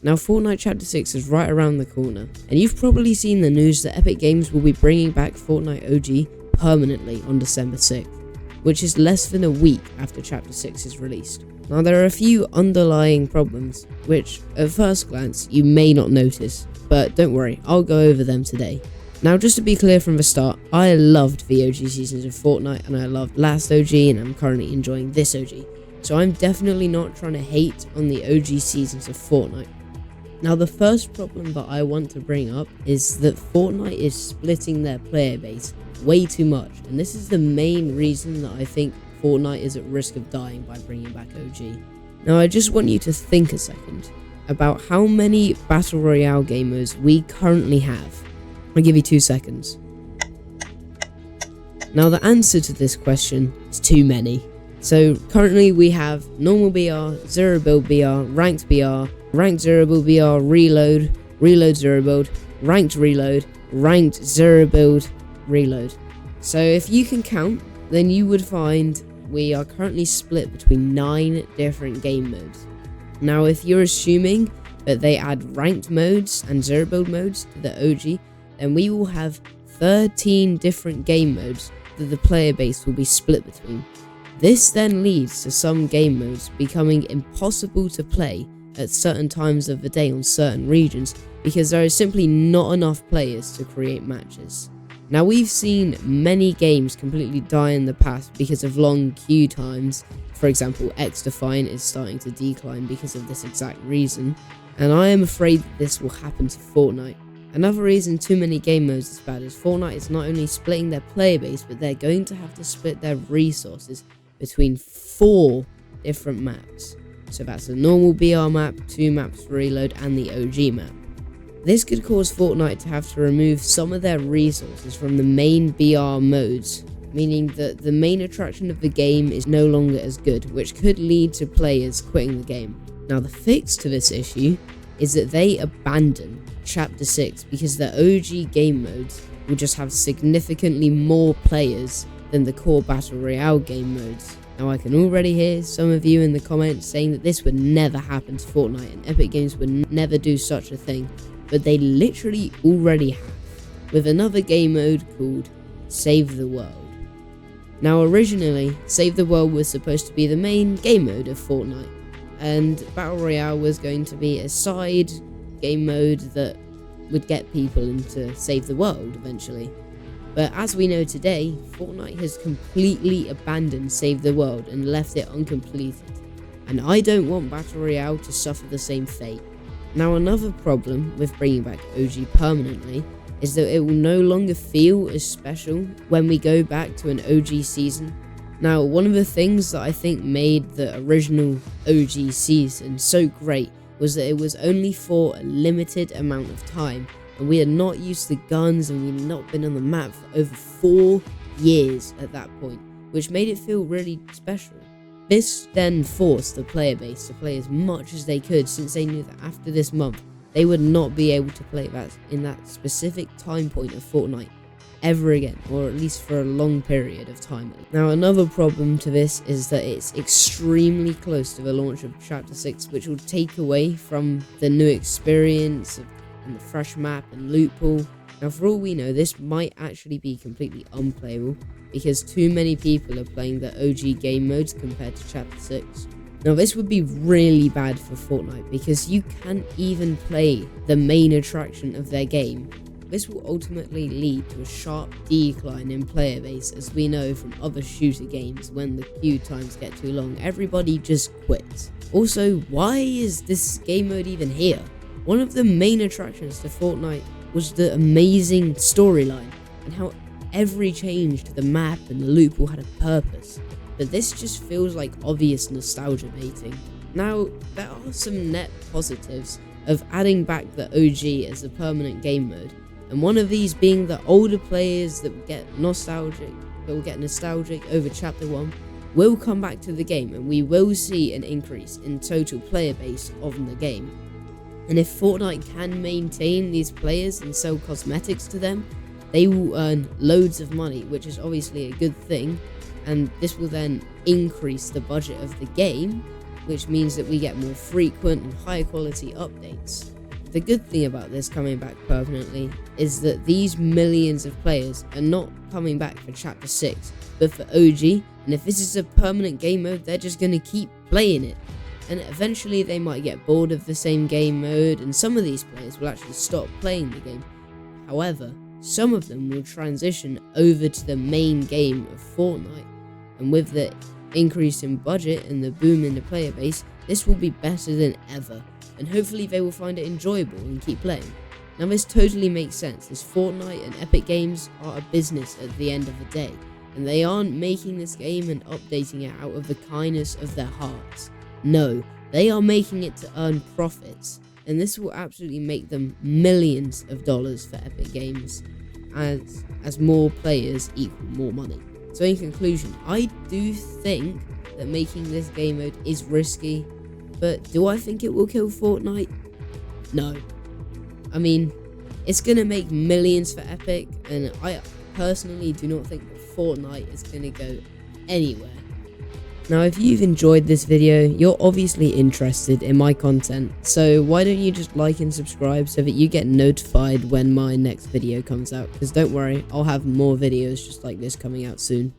Now, Fortnite Chapter 6 is right around the corner, and you've probably seen the news that Epic Games will be bringing back Fortnite OG permanently on December 6th, which is less than a week after Chapter 6 is released. Now, there are a few underlying problems, which at first glance you may not notice, but don't worry, I'll go over them today. Now, just to be clear from the start, I loved the OG seasons of Fortnite, and I loved last OG, and I'm currently enjoying this OG. So I'm definitely not trying to hate on the OG seasons of Fortnite. Now, the first problem that I want to bring up is that Fortnite is splitting their player base way too much, and this is the main reason that I think Fortnite is at risk of dying by bringing back OG. Now, I just want you to think a second about how many Battle Royale gamers we currently have. I'll give you 2 seconds. Now, the answer to this question is too many. So currently we have normal BR, zero build BR, ranked 0 build BR, reload, reload 0 build, ranked reload, ranked 0 build, reload. So if you can count, then you would find we are currently split between 9 different game modes. Now, if you're assuming that they add ranked modes and 0 build modes to the OG, then we will have 13 different game modes that the player base will be split between. This then leads to some game modes becoming impossible to play at certain times of the day on certain regions because there is simply not enough players to create matches. Now, we've seen many games completely die in the past because of long queue times. For example, XDefiant is starting to decline because of this exact reason, and I am afraid that this will happen to Fortnite. Another reason too many game modes is bad is Fortnite is not only splitting their player base, but they're going to have to split their resources between 4 different maps. So that's the normal BR map, 2 maps for reload, and the OG map. This could cause Fortnite to have to remove some of their resources from the main BR modes, meaning that the main attraction of the game is no longer as good, which could lead to players quitting the game. Now, the fix to this issue is that they abandon Chapter 6 because the OG game modes will just have significantly more players than the core Battle Royale game modes. Now, I can already hear some of you in the comments saying that this would never happen to Fortnite and Epic Games would never do such a thing, but they literally already have, with another game mode called Save the World. Now, originally, Save the World was supposed to be the main game mode of Fortnite, and Battle Royale was going to be a side game mode that would get people into Save the World eventually. But as we know today, Fortnite has completely abandoned Save the World and left it uncompleted, and I don't want Battle Royale to suffer the same fate. Now, another problem with bringing back OG permanently is that it will no longer feel as special when we go back to an OG season. Now, one of the things that I think made the original OG season so great was that it was only for a limited amount of time, and we had not used the guns and we'd not been on the map for over 4 years at that point, which made it feel really special. This then forced the player base to play as much as they could, since they knew that after this month they would not be able to play that in that specific time point of Fortnite ever again, or at least for a long period of time. Now, another problem to this is that it's extremely close to the launch of Chapter 6, which will take away from the new experience and the fresh map and loot pool. Now, for all we know, this might actually be completely unplayable because too many people are playing the OG game modes compared to Chapter 6. Now, this would be really bad for Fortnite because you can't even play the main attraction of their game. This will ultimately lead to a sharp decline in player base, as we know from other shooter games. When the queue times get too long, everybody just quits. Also, why is this game mode even here? One of the main attractions to Fortnite was the amazing storyline and how every change to the map and the loot pool had a purpose, but this just feels like obvious nostalgia baiting. Now, there are some net positives of adding back the OG as a permanent game mode, and one of these being the older players that will get nostalgic over Chapter 1 will come back to the game, and we will see an increase in total player base of the game. And if Fortnite can maintain these players and sell cosmetics to them, they will earn loads of money, which is obviously a good thing, and this will then increase the budget of the game, which means that we get more frequent and higher quality updates. The good thing about this coming back permanently is that these millions of players are not coming back for Chapter 6, but for OG, and if this is a permanent game mode, they're just going to keep playing it. And eventually they might get bored of the same game mode, and some of these players will actually stop playing the game. However, some of them will transition over to the main game of Fortnite, and with the increase in budget and the boom in the player base, this will be better than ever, and hopefully they will find it enjoyable and keep playing. Now this totally makes sense, as Fortnite and Epic Games are a business at the end of the day, and they aren't making this game and updating it out of the kindness of their hearts. No, they are making it to earn profits, and this will absolutely make them millions of dollars for Epic Games, as more players equal more money. So in conclusion, I do think that making this game mode is risky, but do I think it will kill Fortnite? No. I mean, it's gonna make millions for Epic, and I personally do not think that Fortnite is gonna go anywhere. Now, if you've enjoyed this video, you're obviously interested in my content, so why don't you just like and subscribe so that you get notified when my next video comes out, because don't worry, I'll have more videos just like this coming out soon.